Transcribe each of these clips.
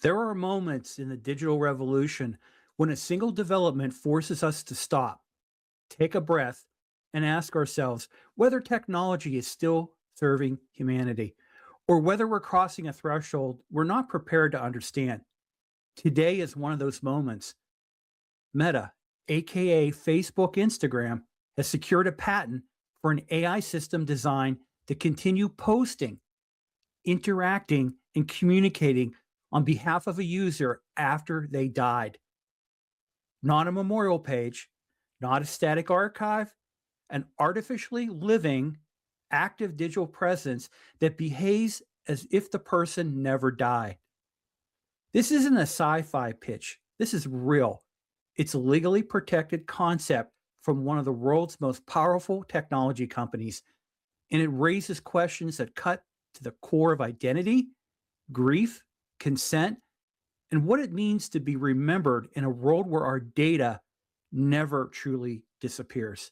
There are moments in the digital revolution when a single development forces us to stop, take a breath, and ask ourselves whether technology is still serving humanity or whether we're crossing a threshold we're not prepared to understand. Today is one of those moments. Meta, aka Facebook Instagram, has secured a patent for an AI system designed to continue posting, interacting, and communicating on behalf of a user after they died. Not a memorial page, not a static archive, an artificially living, active digital presence that behaves as if the person never died. This isn't a sci fi pitch. This is real. It's a legally protected concept from one of the world's most powerful technology companies, and it raises questions that cut to the core of identity, grief, consent, and what it means to be remembered in a world where our data never truly disappears.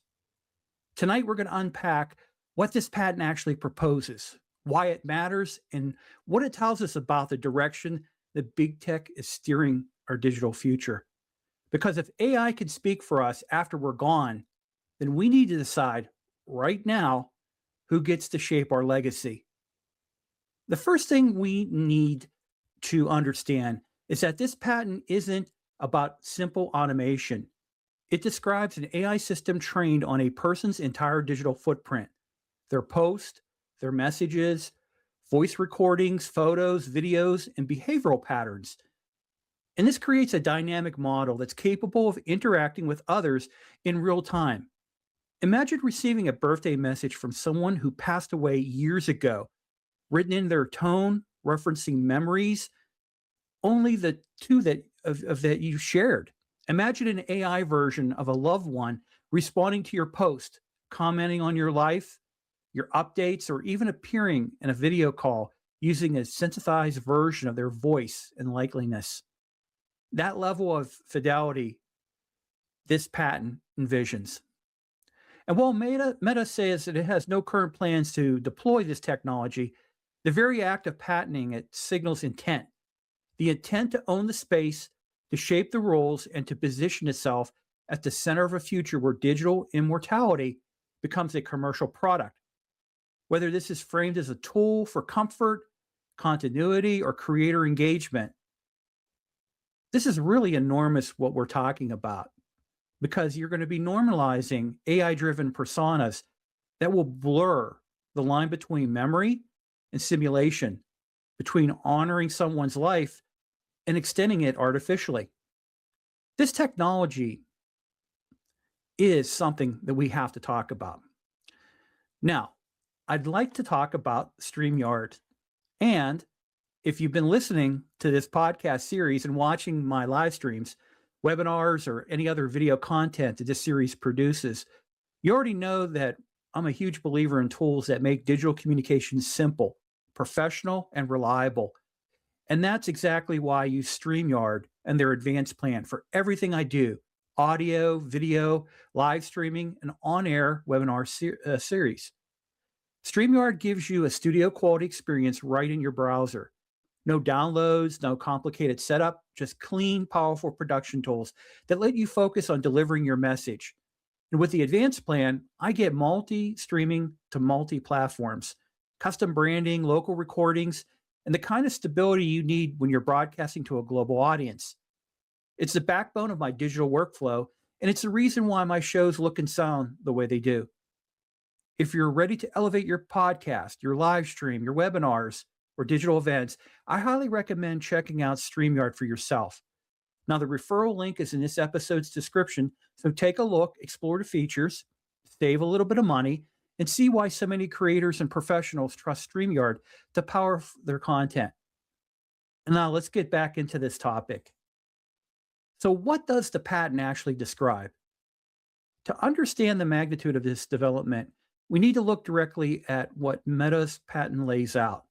Tonight, we're going to unpack what this patent actually proposes, why it matters, and what it tells us about the direction that big tech is steering our digital future. Because if AI can speak for us after we're gone, then we need to decide right now who gets to shape our legacy. The first thing we need to understand is that this patent isn't about simple automation. It describes an AI system trained on a person's entire digital footprint, their posts, their messages, voice recordings, photos, videos, and behavioral patterns. And this creates a dynamic model that's capable of interacting with others in real time. Imagine receiving a birthday message from someone who passed away years ago, written in their tone, referencing memories, only the two that you shared. Imagine an AI version of a loved one responding to your post, commenting on your life, your updates, or even appearing in a video call using a synthesized version of their voice and likeliness. That level of fidelity this patent envisions. And while Meta says that it has no current plans to deploy this technology, the very act of patenting it signals intent, the intent to own the space, to shape the rules, and to position itself at the center of a future where digital immortality becomes a commercial product. Whether this is framed as a tool for comfort, continuity, or creator engagement, this is really enormous what we're talking about because you're going to be normalizing AI driven personas that will blur the line between memory and simulation, between honoring someone's life and extending it artificially. This technology is something that we have to talk about. Now, I'd like to talk about StreamYard. And if you've been listening to this podcast series and watching my live streams, webinars, or any other video content that this series produces, you already know that I'm a huge believer in tools that make digital communication simple, professional, and reliable. And that's exactly why I use StreamYard and their advanced plan for everything I do: audio, video, live streaming, and on-air webinar series. StreamYard gives you a studio quality experience right in your browser. No downloads, no complicated setup, just clean, powerful production tools that let you focus on delivering your message. And with the advanced plan, I get multi-streaming to multi-platforms, custom branding, local recordings, and the kind of stability you need when you're broadcasting to a global audience. It's the backbone of my digital workflow, and it's the reason why my shows look and sound the way they do. If you're ready to elevate your podcast, your live stream, your webinars, or digital events, I highly recommend checking out StreamYard for yourself. Now, the referral link is in this episode's description, so take a look, explore the features, save a little bit of money, and see why so many creators and professionals trust StreamYard to power their content. And now let's get back into this topic. So what does the patent actually describe? To understand the magnitude of this development, we need to look directly at what Meta's patent lays out.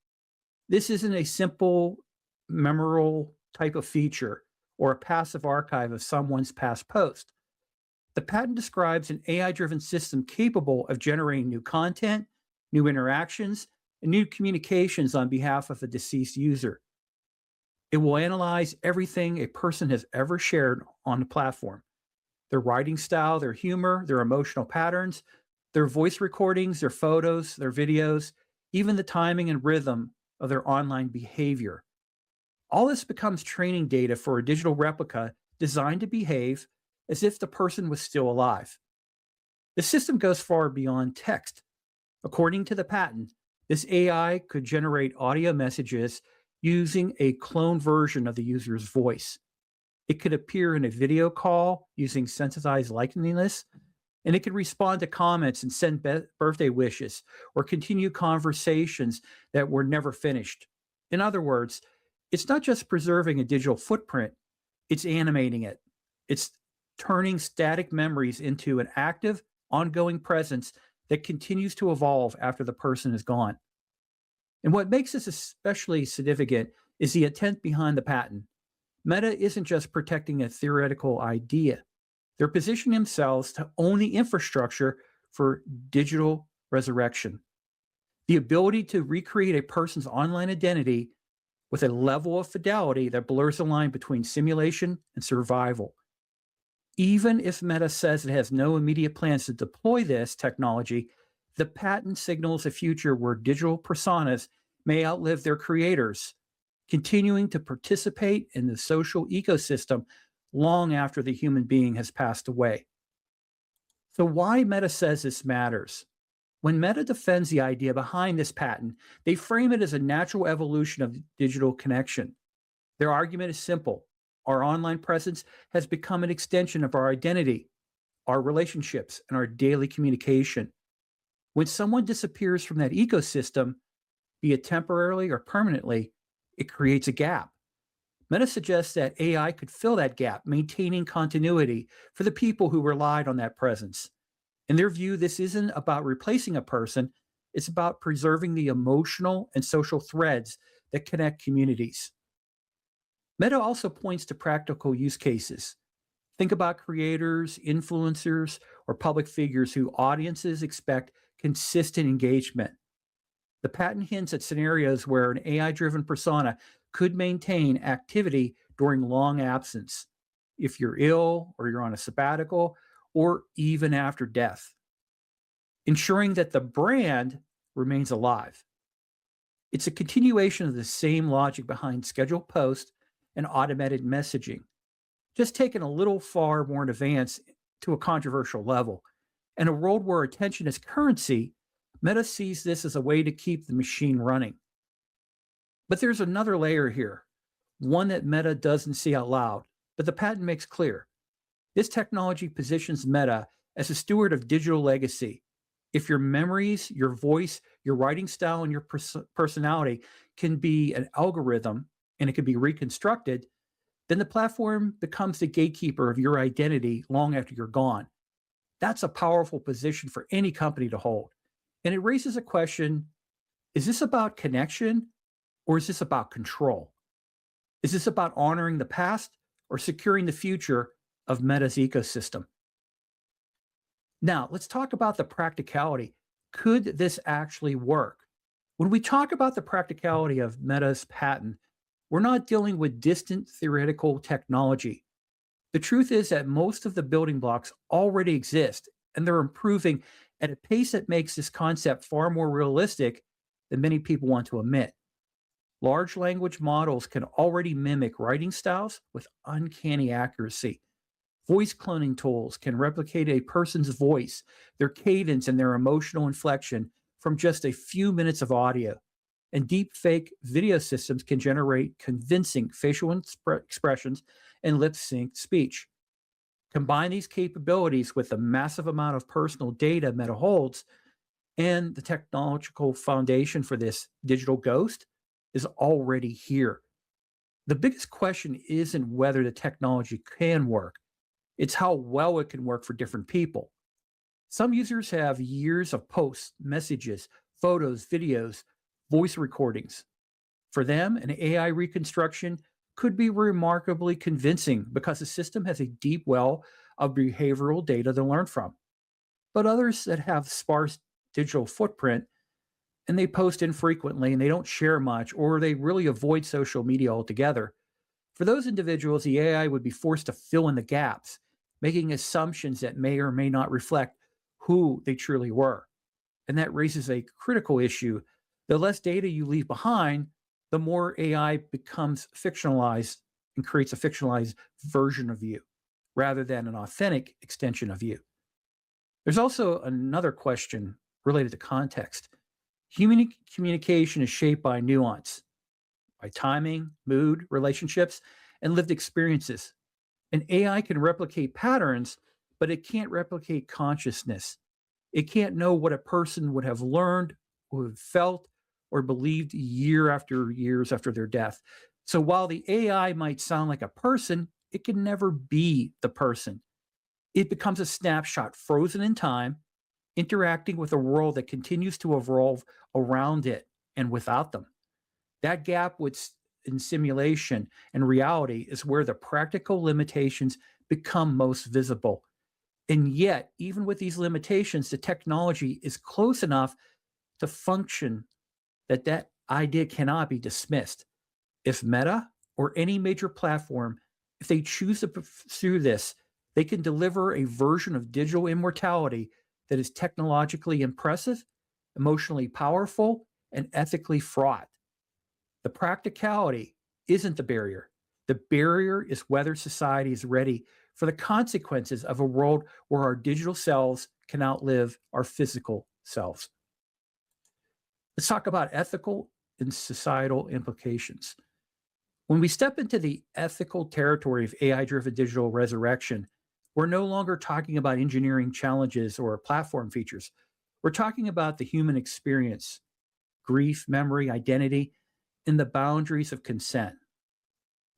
This isn't a simple memorial type of feature or a passive archive of someone's past post. The patent describes an AI-driven system capable of generating new content, new interactions, and new communications on behalf of a deceased user. It will analyze everything a person has ever shared on the platform: their writing style, their humor, their emotional patterns, their voice recordings, their photos, their videos, even the timing and rhythm of their online behavior. All this becomes training data for a digital replica designed to behave as if the person was still alive. The system goes far beyond text. According to the patent, this AI could generate audio messages using a cloned version of the user's voice. It could appear in a video call using synthesized likeliness, and it could respond to comments and send birthday wishes or continue conversations that were never finished. In other words, it's not just preserving a digital footprint, it's animating it. It's turning static memories into an active, ongoing presence that continues to evolve after the person is gone. And what makes this especially significant is the intent behind the patent. Meta isn't just protecting a theoretical idea, they're positioning themselves to own the infrastructure for digital resurrection. The ability to recreate a person's online identity with a level of fidelity that blurs the line between simulation and survival. Even if Meta says it has no immediate plans to deploy this technology, the patent signals a future where digital personas may outlive their creators, continuing to participate in the social ecosystem long after the human being has passed away. So, why Meta says this matters? When Meta defends the idea behind this patent, they frame it as a natural evolution of digital connection. Their argument is simple: our online presence has become an extension of our identity, our relationships, and our daily communication. When someone disappears from that ecosystem, be it temporarily or permanently, it creates a gap. Meta suggests that AI could fill that gap, maintaining continuity for the people who relied on that presence. In their view, this isn't about replacing a person, it's about preserving the emotional and social threads that connect communities. Meta also points to practical use cases. Think about creators, influencers, or public figures whose audiences expect consistent engagement. The patent hints at scenarios where an AI driven persona could maintain activity during long absence, if you're ill or you're on a sabbatical, or even after death, ensuring that the brand remains alive. It's a continuation of the same logic behind scheduled posts and automated messaging, just taken a little far more in advance to a controversial level. In a world where attention is currency, Meta sees this as a way to keep the machine running. But there's another layer here, one that Meta doesn't see out loud, but the patent makes clear. This technology positions Meta as a steward of digital legacy. If your memories, your voice, your writing style, and your personality can be an algorithm and it can be reconstructed, then the platform becomes the gatekeeper of your identity long after you're gone. That's a powerful position for any company to hold. And it raises a question: is this about connection or is this about control? Is this about honoring the past or securing the future of Meta's ecosystem? Now, let's talk about the practicality. Could this actually work? When we talk about the practicality of Meta's patent, we're not dealing with distant theoretical technology. The truth is that most of the building blocks already exist, and they're improving at a pace that makes this concept far more realistic than many people want to admit. Large language models can already mimic writing styles with uncanny accuracy. Voice cloning tools can replicate a person's voice, their cadence, and their emotional inflection from just a few minutes of audio. And deepfake video systems can generate convincing facial expressions and lip synced speech. Combine these capabilities with the massive amount of personal data Meta holds, and the technological foundation for this digital ghost is already here. The biggest question isn't whether the technology can work, it's how well it can work for different people. Some users have years of posts, messages, photos, videos, voice recordings. For them, an AI reconstruction could be remarkably convincing because the system has a deep well of behavioral data to learn from. But others that have sparse digital footprint and they post infrequently and they don't share much, or they really avoid social media altogether. For those individuals, the AI would be forced to fill in the gaps, making assumptions that may or may not reflect who they truly were. And that raises a critical issue. The less data you leave behind, the more AI becomes fictionalized and creates a fictionalized version of you rather than an authentic extension of you. There's also another question related to context. Human communication is shaped by nuance, by timing, mood, relationships, and lived experiences. An AI can replicate patterns, but it can't replicate consciousness. It can't know what a person would have learned, would have felt, or believed years after their death. So while the AI might sound like a person, it can never be the person. It becomes a snapshot frozen in time, interacting with a world that continues to evolve around it and without them. That gap in simulation and reality is where the practical limitations become most visible. And yet, even with these limitations, the technology is close enough to function that idea cannot be dismissed. If Meta or any major platform, if they choose to pursue this, they can deliver a version of digital immortality that is technologically impressive, emotionally powerful, and ethically fraught. The practicality isn't the barrier. The barrier is whether society is ready for the consequences of a world where our digital selves can outlive our physical selves. Let's talk about ethical and societal implications. When we step into the ethical territory of AI-driven digital resurrection, we're no longer talking about engineering challenges or platform features. We're talking about the human experience, grief, memory, identity, and the boundaries of consent.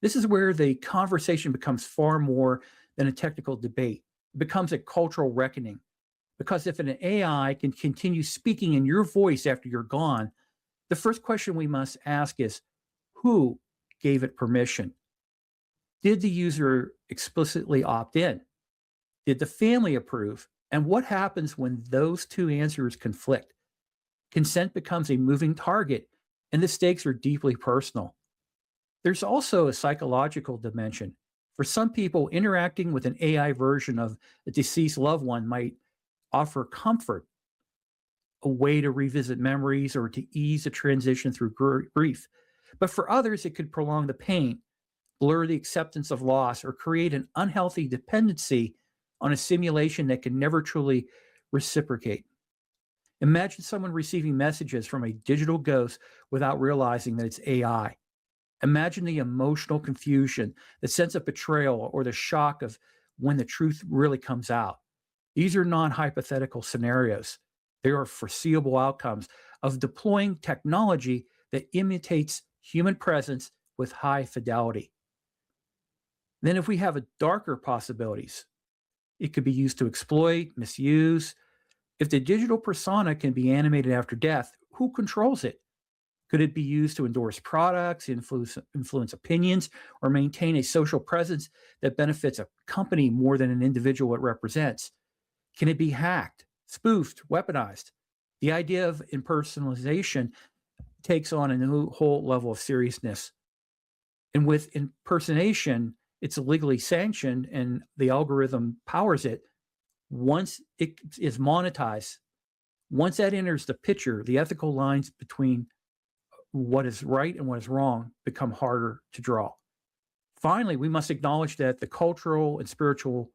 This is where the conversation becomes far more than a technical debate. It becomes a cultural reckoning. Because if an AI can continue speaking in your voice after you're gone, the first question we must ask is, who gave it permission? Did the user explicitly opt in? Did the family approve? And what happens when those two answers conflict? Consent becomes a moving target, and the stakes are deeply personal. There's also a psychological dimension. For some people, interacting with an AI version of a deceased loved one might offer comfort, a way to revisit memories or to ease a transition through grief. But for others, it could prolong the pain, blur the acceptance of loss, or create an unhealthy dependency on a simulation that can never truly reciprocate. Imagine someone receiving messages from a digital ghost without realizing that it's AI. Imagine the emotional confusion, the sense of betrayal, or the shock of when the truth really comes out. These are non-hypothetical scenarios. They are foreseeable outcomes of deploying technology that imitates human presence with high fidelity. Then if we have darker possibilities, it could be used to exploit, misuse. If the digital persona can be animated after death, who controls it? Could it be used to endorse products, influence opinions, or maintain a social presence that benefits a company more than an individual it represents? Can it be hacked, spoofed, weaponized? The idea of impersonalization takes on a new whole level of seriousness. And with impersonation, it's legally sanctioned and the algorithm powers it. Once it is monetized, once that enters the picture, the ethical lines between what is right and what is wrong become harder to draw. Finally, we must acknowledge that the cultural and spiritual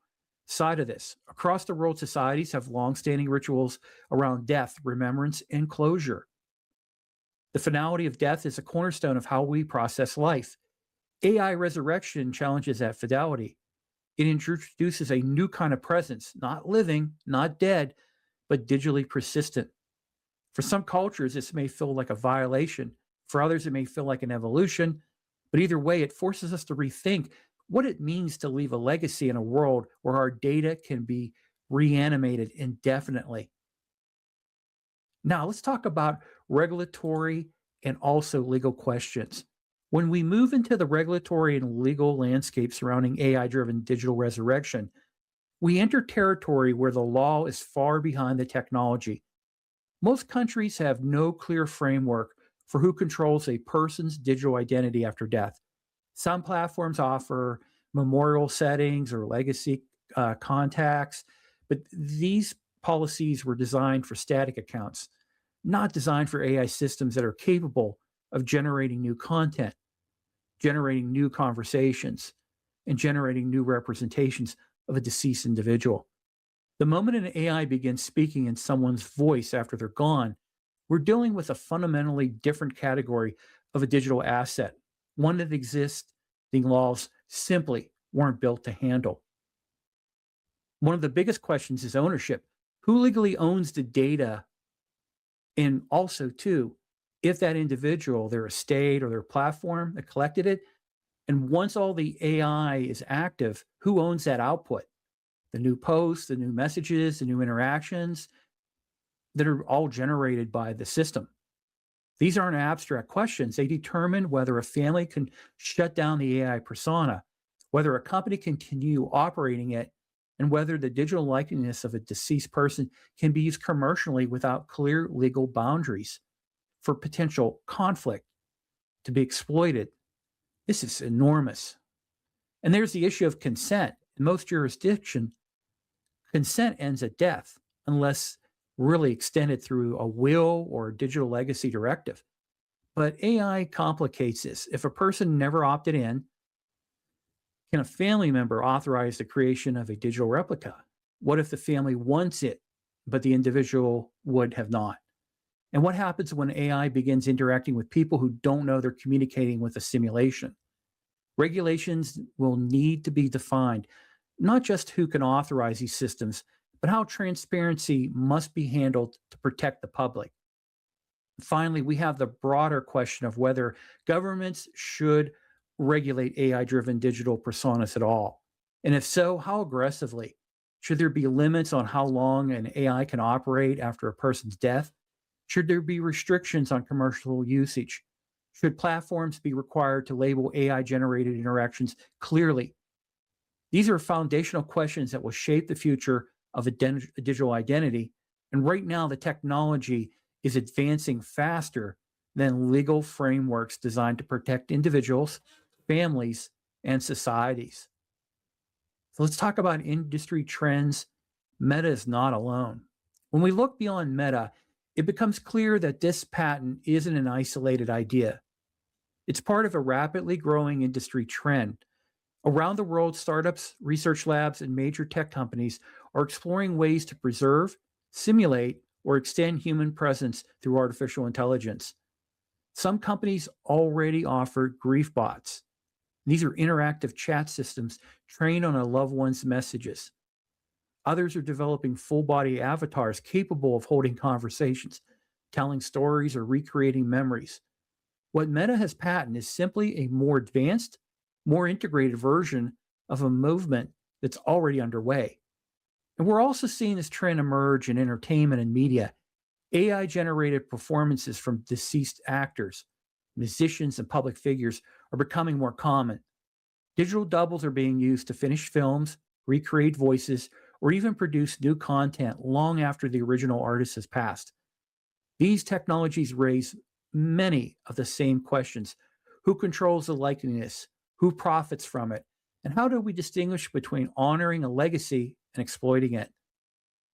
side of this. Across the world, societies have longstanding rituals around death, remembrance, and closure. The finality of death is a cornerstone of how we process life. AI resurrection challenges that fidelity. It introduces a new kind of presence, not living, not dead, but digitally persistent. For some cultures, this may feel like a violation. For others, it may feel like an evolution. But either way, it forces us to rethink what it means to leave a legacy in a world where our data can be reanimated indefinitely. Now, let's talk about regulatory and also legal questions. When we move into the regulatory and legal landscape surrounding AI-driven digital resurrection, we enter territory where the law is far behind the technology. Most countries have no clear framework for who controls a person's digital identity after death. Some platforms offer memorial settings or legacy contacts, but these policies were designed for static accounts, not designed for AI systems that are capable of generating new content, generating new conversations, and generating new representations of a deceased individual. The moment an AI begins speaking in someone's voice after they're gone, we're dealing with a fundamentally different category of a digital asset, one that existing laws simply weren't built to handle. One of the biggest questions is ownership. Who legally owns the data? And also, too, if that individual, their estate or their platform that collected it, and once all the AI is active, who owns that output? The new posts, the new messages, the new interactions that are all generated by the system. These aren't abstract questions. They determine whether a family can shut down the AI persona, whether a company can continue operating it, and whether the digital likeness of a deceased person can be used commercially without clear legal boundaries for potential conflict to be exploited. This is enormous. And there's the issue of consent. In most jurisdictions, consent ends at death unless really extended through a will or a digital legacy directive. But AI complicates this. If a person never opted in, can a family member authorize the creation of a digital replica? What if the family wants it, but the individual would have not? And what happens when AI begins interacting with people who don't know they're communicating with a simulation? Regulations will need to be defined, not just who can authorize these systems, but how transparency must be handled to protect the public. Finally, we have the broader question of whether governments should regulate AI-driven digital personas at all. And if so, how aggressively? Should there be limits on how long an AI can operate after a person's death? Should there be restrictions on commercial usage? Should platforms be required to label AI-generated interactions clearly? These are foundational questions that will shape the future of a digital identity. And right now, the technology is advancing faster than legal frameworks designed to protect individuals, families, and societies. So let's talk about industry trends. Meta is not alone. When we look beyond Meta, it becomes clear that this patent isn't an isolated idea. It's part of a rapidly growing industry trend. Around the world, startups, research labs, and major tech companies are exploring ways to preserve, simulate, or extend human presence through artificial intelligence. Some companies already offer griefbots. These are interactive chat systems trained on a loved one's messages. Others are developing full-body avatars capable of holding conversations, telling stories, or recreating memories. What Meta has patented is simply a more advanced, more integrated version of a movement that's already underway. And we're also seeing this trend emerge in entertainment and media. AI-generated performances from deceased actors, musicians, and public figures are becoming more common. Digital doubles are being used to finish films, recreate voices, or even produce new content long after the original artist has passed. These technologies raise many of the same questions. Who controls the likeness? Who profits from it? And how do we distinguish between honoring a legacy and exploiting it?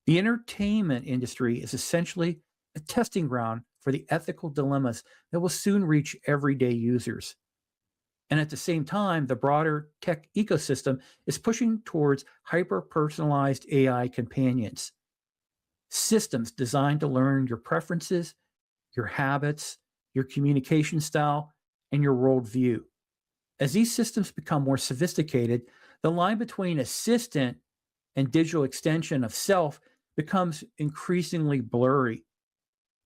The entertainment industry is essentially a testing ground for the ethical dilemmas that will soon reach everyday users. And at the same time, the broader tech ecosystem is pushing towards hyper-personalized AI companions. Systems designed to learn your preferences, your habits, your communication style, and your worldview. As these systems become more sophisticated, the line between assistant and digital extension of self becomes increasingly blurry.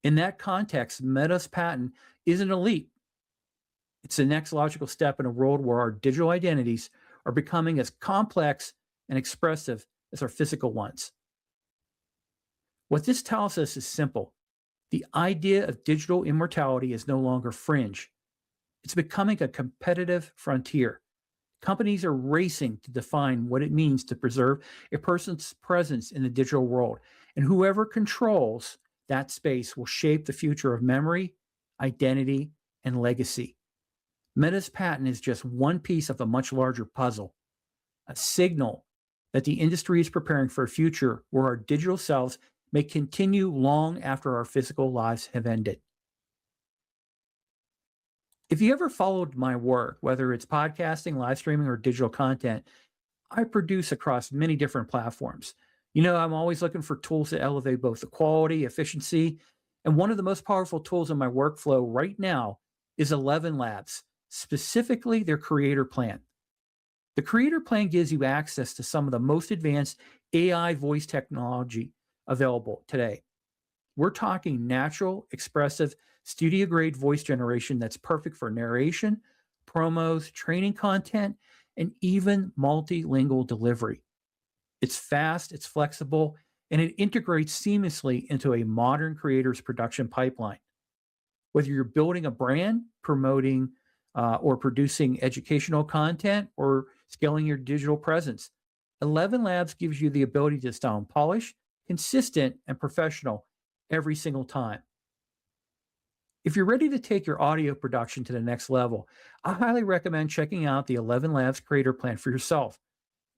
In that context, Meta's patent isn't a leap. It's the next logical step in a world where our digital identities are becoming as complex and expressive as our physical ones. What this tells us is simple. The idea of digital immortality is no longer fringe. It's becoming a competitive frontier. Companies are racing to define what it means to preserve a person's presence in the digital world. And whoever controls that space will shape the future of memory, identity, and legacy. Meta's patent is just one piece of a much larger puzzle, a signal that the industry is preparing for a future where our digital selves may continue long after our physical lives have ended. If you ever followed my work, whether it's podcasting, live streaming, or digital content, I produce across many different platforms. I'm always looking for tools that elevate both the quality, efficiency, and one of the most powerful tools in my workflow right now is 11 Labs, specifically their Creator Plan. The Creator Plan gives you access to some of the most advanced AI voice technology available today. We're talking natural, expressive, studio-grade voice generation that's perfect for narration, promos, training content, and even multilingual delivery. It's fast, it's flexible, and it integrates seamlessly into a modern creator's production pipeline. Whether you're building a brand, promoting or producing educational content, or scaling your digital presence, 11 Labs gives you the ability to sound polished, consistent, and professional every single time. If you're ready to take your audio production to the next level, I highly recommend checking out the 11 Labs Creator Plan for yourself.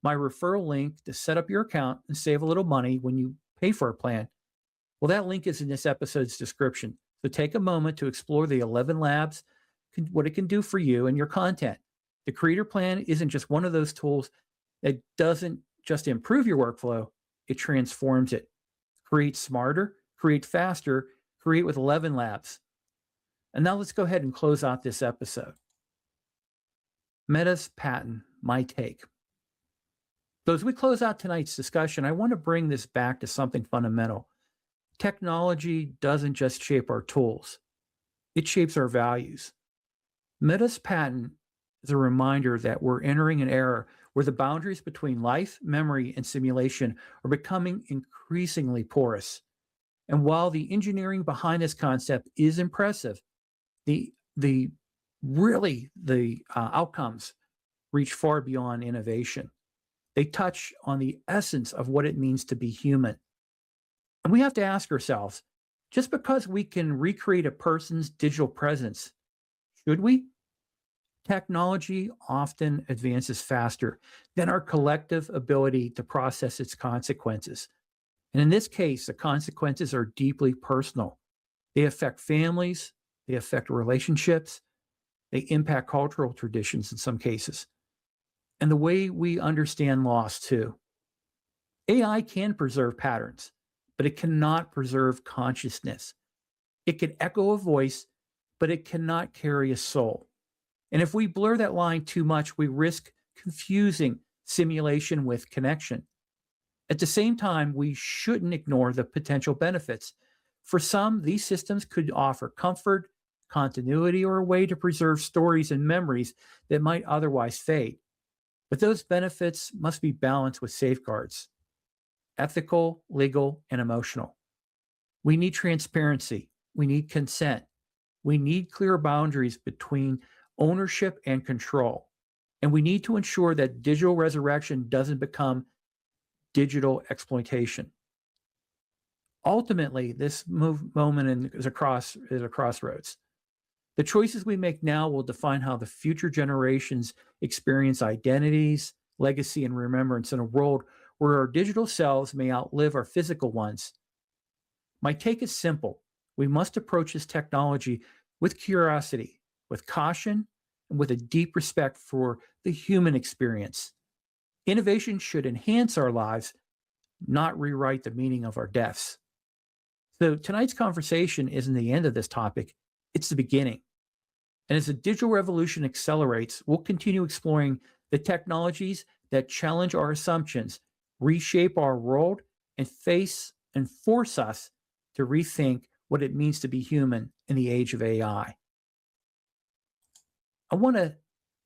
My referral link to set up your account and save a little money when you pay for a plan, well, that link is in this episode's description. So take a moment to explore the 11 Labs, what it can do for you and your content. The Creator Plan isn't just one of those tools that doesn't just improve your workflow, it transforms it. Create smarter, create faster, create with 11 Labs. And now let's go ahead and close out this episode. Meta's patent, my take. So as we close out tonight's discussion, I want to bring this back to something fundamental. Technology doesn't just shape our tools, it shapes our values. Meta's patent is a reminder that we're entering an era where the boundaries between life, memory, and simulation are becoming increasingly porous. And while the engineering behind this concept is impressive, the outcomes reach far beyond innovation. They touch on the essence of what it means to be human. And we have to ask ourselves, just because we can recreate a person's digital presence, should we? Technology often advances faster than our collective ability to process its consequences. And in this case, the consequences are deeply personal. They affect families, they affect relationships, they impact cultural traditions in some cases, and the way we understand loss too. AI can preserve patterns, but it cannot preserve consciousness. It can echo a voice, but it cannot carry a soul. And if we blur that line too much, we risk confusing simulation with connection. At the same time, we shouldn't ignore the potential benefits. For some, these systems could offer comfort, continuity, or a way to preserve stories and memories that might otherwise fade. But those benefits must be balanced with safeguards: ethical, legal, and emotional. We need transparency. We need consent. We need clear boundaries between ownership and control. And we need to ensure that digital resurrection doesn't become digital exploitation. Ultimately, this moment is a crossroads. The choices we make now will define how the future generations experience identities, legacy, and remembrance in a world where our digital selves may outlive our physical ones. My take is simple. We must approach this technology with curiosity, with caution, and with a deep respect for the human experience. Innovation should enhance our lives, not rewrite the meaning of our deaths. So tonight's conversation isn't the end of this topic, it's the beginning. And as the digital revolution accelerates, we'll continue exploring the technologies that challenge our assumptions, reshape our world, and force us to rethink what it means to be human in the age of AI. I want to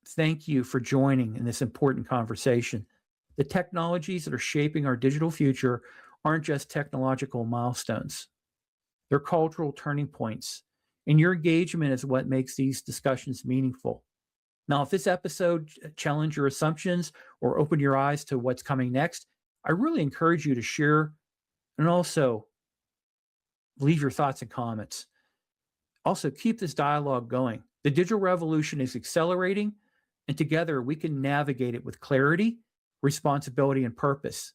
thank you for joining in this important conversation. The technologies that are shaping our digital future aren't just technological milestones. They're cultural turning points, and your engagement is what makes these discussions meaningful. Now, if this episode challenged your assumptions or opened your eyes to what's coming next, I really encourage you to share and also leave your thoughts and comments. Also, keep this dialogue going. The digital revolution is accelerating, and together we can navigate it with clarity, responsibility, and purpose.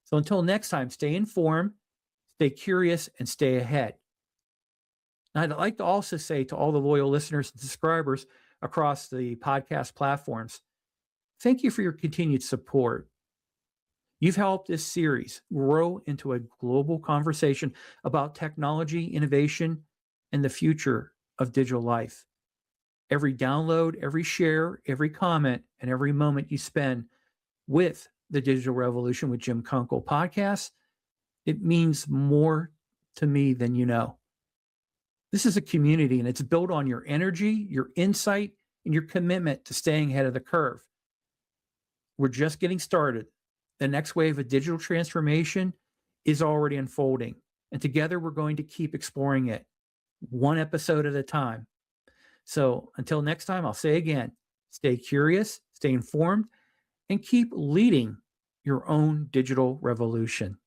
So until next time, stay informed, stay curious, and stay ahead. And I'd like to also say to all the loyal listeners and subscribers across the podcast platforms, thank you for your continued support. You've helped this series grow into a global conversation about technology, innovation, and the future of digital life. Every download, every share, every comment, and every moment you spend with the Digital Revolution with Jim Kunkel podcast, it means more to me than you know. This is a community, and it's built on your energy, your insight, and your commitment to staying ahead of the curve. We're just getting started. The next wave of digital transformation is already unfolding, and together we're going to keep exploring it, one episode at a time. So until next time, I'll say again, stay curious, stay informed, and keep leading your own digital revolution.